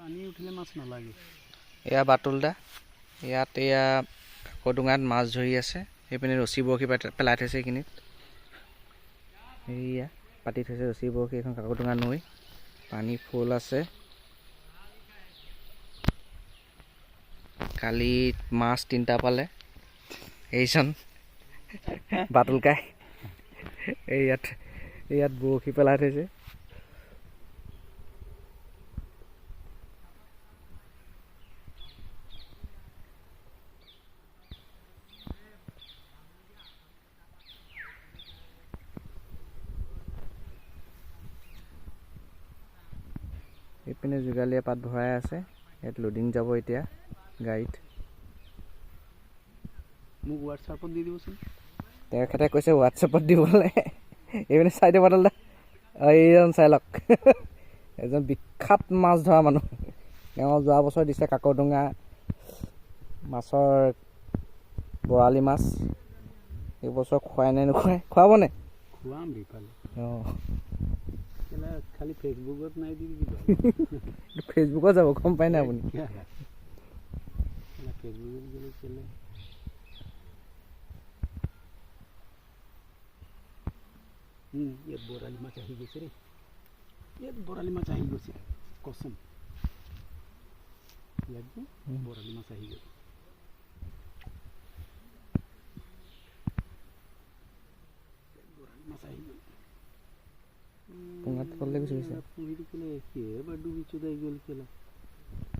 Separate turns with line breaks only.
পানী উঠিলে মাছ নালাগে।
এয়া বাটুলদা, ইয়াত এয়া কাকডোঙাত মাছ ধৰি আছে। সেইপিনে ৰছী বৰশী পেলাই থৈছে এইখিনিত। এয়া পাতি থৈছে ৰছী বৰশী, এখন কাকডোঙা নৈ, পানী ফুল আছে। কালি মাছ 3টা পালে এইজন বাটুলকাই। ইয়াত বৰশী পেলাই থৈছে। এইপিনে যোগালীয়ে পাত ভৰাই আছে। ইয়াত লোডিং যাব এতিয়া গাড়ীত।
মোক হোৱাটছআপত দি দিবচোন।
তেখেতে কৈছে হোৱাটছআপত দিবলৈ। এইপিনে চাই দিব দাদা, এইজন চাই লওক। এজন বিখ্যাত মাছ ধৰা মানুহ। তেওঁ যোৱা বছৰ দিছে কাকডোঙা মাছৰ বৰালি মাছ। এইবছৰ খুৱাই নে নোখুৱাই? খুৱাবনে?
খুৱাম বিফালে।
অঁ,
খালি ফেচবুকত নাই দি দিবা।
ফেচবুকত যাব, গম পাই নাই আপুনি?
ফেচবুকত গ'লে কেলে ইয়াত বৰালি মাছ আহি গৈছে ৰে। ইয়াত বৰালি মাছ আহি গৈছে, কচম। ইয়াত যে বৰালি মাছ আহি গৈছে। বৰালি মাছ আহি গ'ল।
পুঙাত তললৈ গুচি গৈছে।
পুহিটো কেলে এবাৰ ডুবি চুদাই গ'ল কেলা।